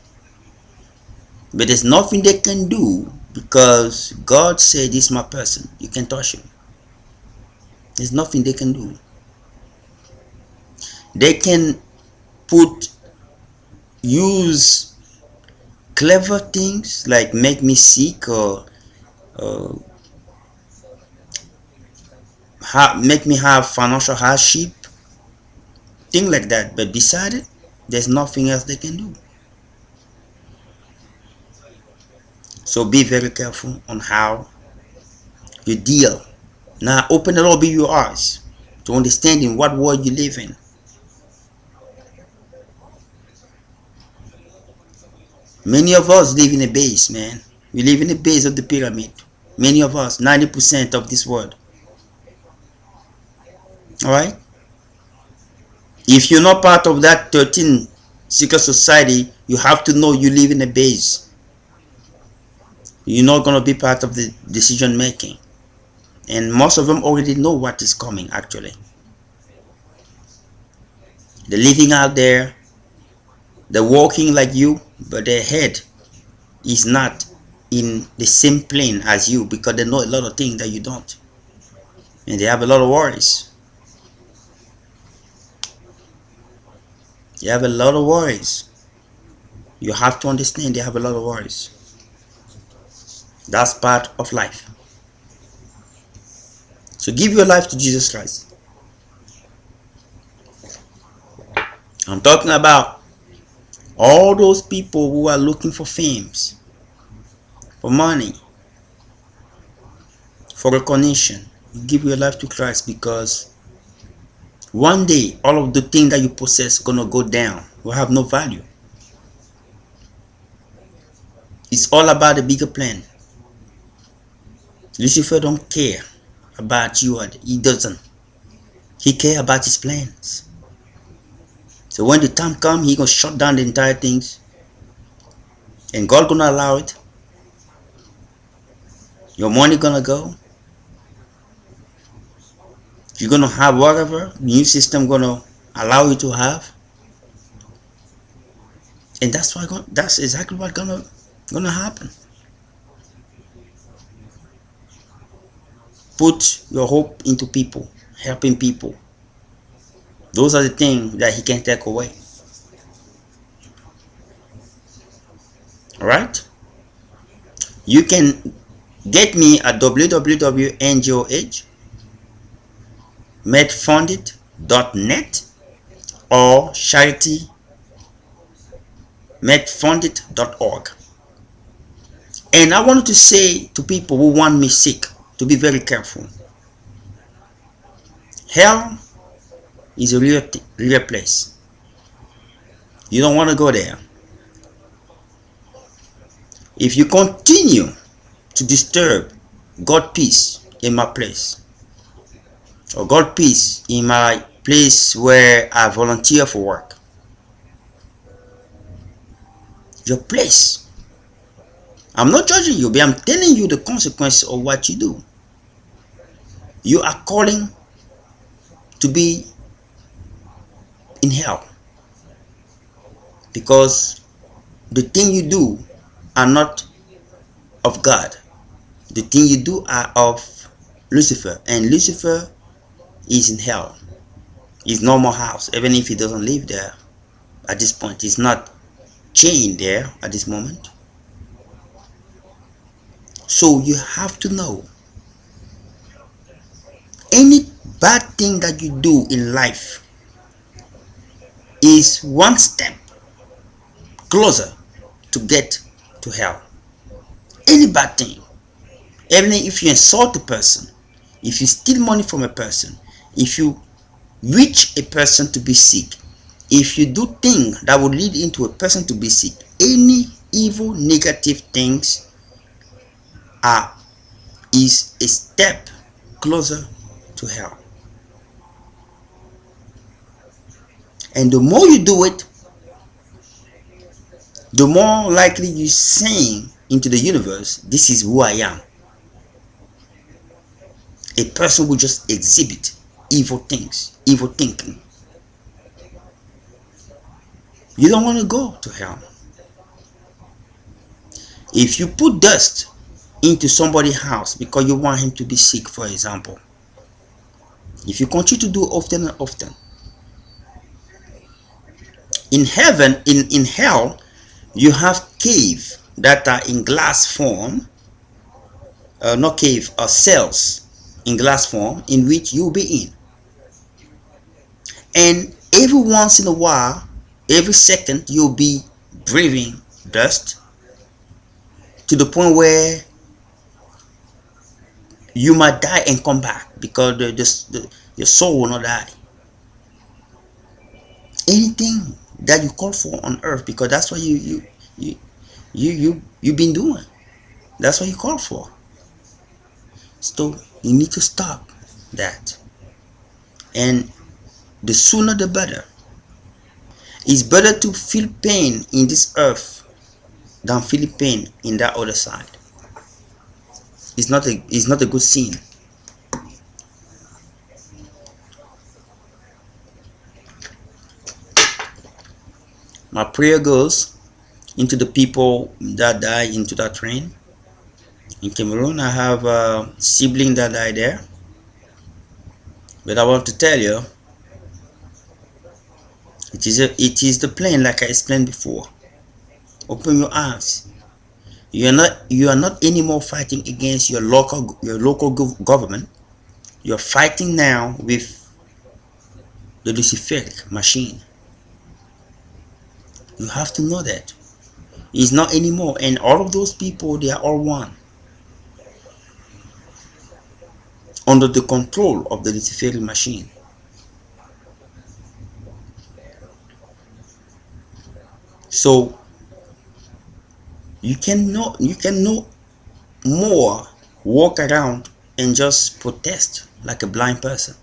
But there's nothing they can do because God said, this is my person. You can touch him. There's nothing they can do. They can use clever things like make me sick or make me have financial hardship, things like that. But beside it, there's nothing else they can do. So be very careful on how you deal. Now open a little bit your eyes to understanding what world you live in. Many of us live in a base, man. We live in the base of the pyramid. Many of us, 90% of this world. Alright? If you're not part of that 13 secret society, you have to know you live in a base. You're not going to be part of the decision making. And most of them already know what is coming actually. They're living out there. They're walking like you, but their head is not in the same plane as you because they know a lot of things that you don't. And they have a lot of worries. They have a lot of worries. You have to understand they have a lot of worries. That's part of life. So give your life to Jesus Christ. I'm talking about all those people who are looking for fames, for money, for recognition. You give your life to Christ because one day all of the things that you possess are going to go down. Will have no value. It's all about the bigger plan. Lucifer don't care about you. He doesn't. He cares about his plans. So when the time comes, he gonna shut down the entire things. And God gonna allow it. Your money gonna go. You're gonna have whatever the new system gonna allow you to have. And that's exactly what's gonna happen. Put your hope into people, helping people. Those are the things that he can take away. Alright? You can get me at www.ngOh.medfunded.net or charitymedfunded.org. And I wanted to say to people who want me sick to be very careful. Hell is a real place. You don't want to go there. If you continue to disturb God's peace in my place, or God's peace in my place where I volunteer for work, your place, I'm not judging you, but I'm telling you the consequences of what you do. You are calling to be in hell because the thing you do are not of God. The thing you do are of Lucifer, and Lucifer is in hell. His normal house, even if he doesn't live there at this point. He's not chained there at this moment. So you have to know bad thing that you do in life is one step closer to get to hell. Any bad thing, even if you insult a person, if you steal money from a person, if you wish a person to be sick, if you do things that would lead into a person to be sick, any evil negative things is a step closer to hell. And the more you do it, the more likely you saying into the universe, this is who I am. A person will just exhibit evil things, evil thinking. You don't want to go to hell. If you put dust into somebody's house because you want him to be sick, for example, if you continue to do often and often, in heaven, in hell, you have caves that are in glass form, not cave, cells in glass form in which you'll be in. And every once in a while, every second, you'll be breathing dust to the point where you might die and come back because your soul will not die. Anything that you call for on earth, because that's what you've been doing. That's what you call for. So you need to stop that. And the sooner the better. It's better to feel pain in this earth than feel pain in that other side. It's not a good scene. My prayer goes into the people that died into that train. In Cameroon, I have a sibling that died there. But I want to tell you, it is the plane, like I explained before. Open your eyes. You are not anymore fighting against your local government. You're fighting now with the Luciferic machine. You have to know that. It's not anymore. And all of those people, they are all one. Under the control of the Luciferic machine. So you can no more walk around and just protest like a blind person.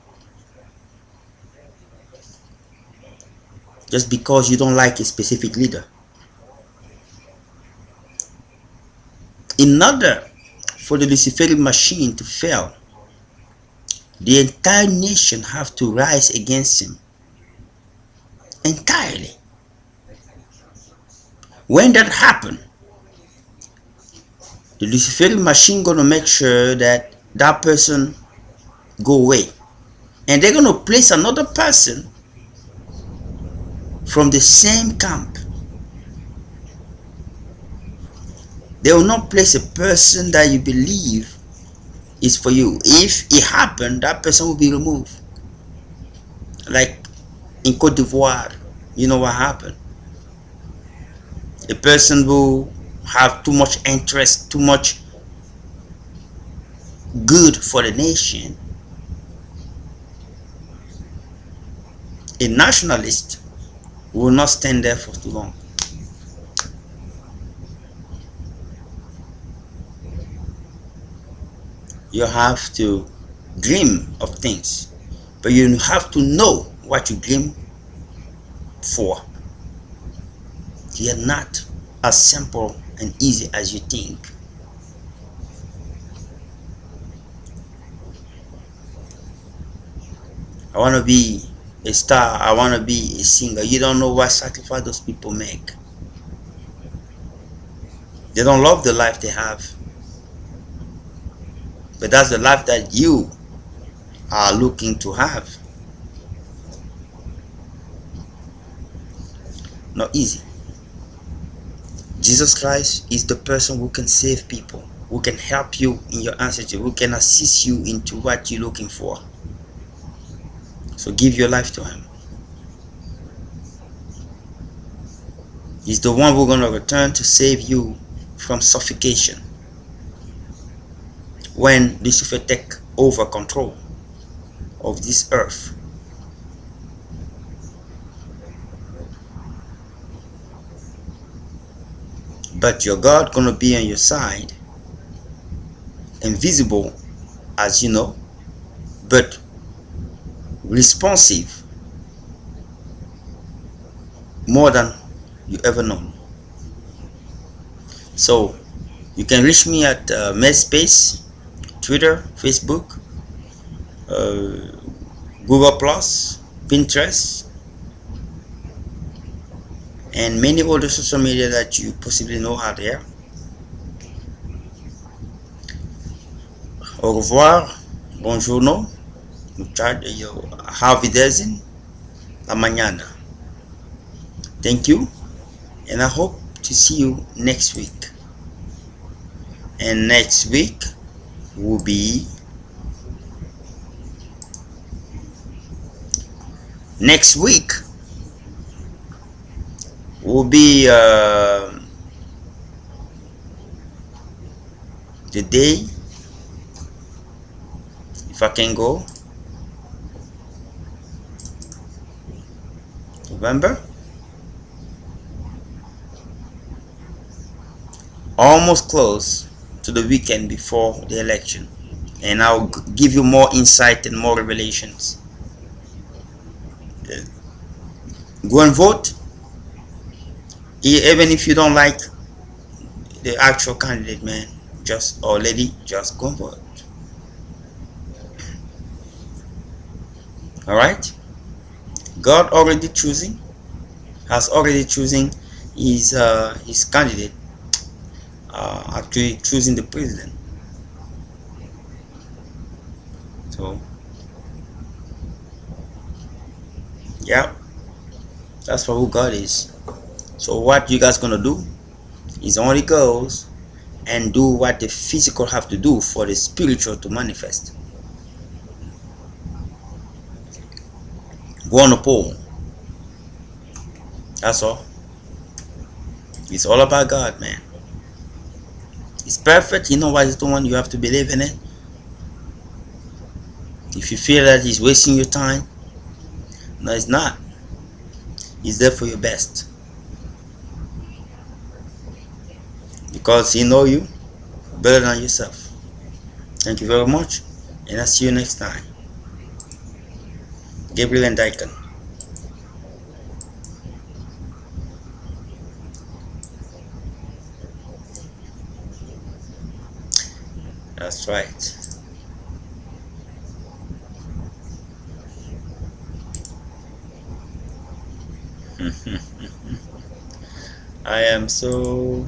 Just because you don't like a specific leader. In order for the Luciferic machine to fail, the entire nation have to rise against him entirely. When that happens, the Luciferic machine gonna make sure that that person go away, and they're gonna place another person from the same camp. They will not place a person that you believe is for you. If it happened, that person will be removed. Like in Cote d'Ivoire, you know what happened? A person who have too much interest, too much good for the nation, a nationalist will not stand there for too long. You have to dream of things, but you have to know what you dream for. You're not as simple and easy as you think. I want to be a star. I want to be a singer. You don't know what sacrifice those people make. They don't love the life they have. But that's the life that you are looking to have. Not easy. Jesus Christ is the person who can save people, who can help you in your ancestry, who can assist you into what you're looking for. So give your life to him. He's the one who's going to return to save you from suffocation when Lucifer take over control of this earth. But your God gonna be on your side, invisible as you know, but responsive more than you ever known. So you can reach me at MySpace, Twitter, Facebook, Google Plus, Pinterest, and many other social media that you possibly know out there. Au revoir, buongiorno, Auf Wiedersehen, la mañana. Thank you, and I hope to see you next week. And next week will be the day, if I can go, November, almost close to the weekend before the election, and I'll give you more insight and more revelations. Go and vote, even if you don't like the actual candidate, man, or lady, just go and vote. All right, God has already choosing his candidate, actually choosing the president. So yeah, that's for who God is. So what you guys gonna do is only goes and do what the physical have to do for the spiritual to manifest. Go on the poll. That's all. It's all about God, man. It's perfect. You know what is the one you have to believe in it. If you feel that he's wasting your time, no, it's not. He's there for your best, because he know you better than yourself. Thank you very much, and I'll see you next time. Gabriel and Daikon. That's right. I am so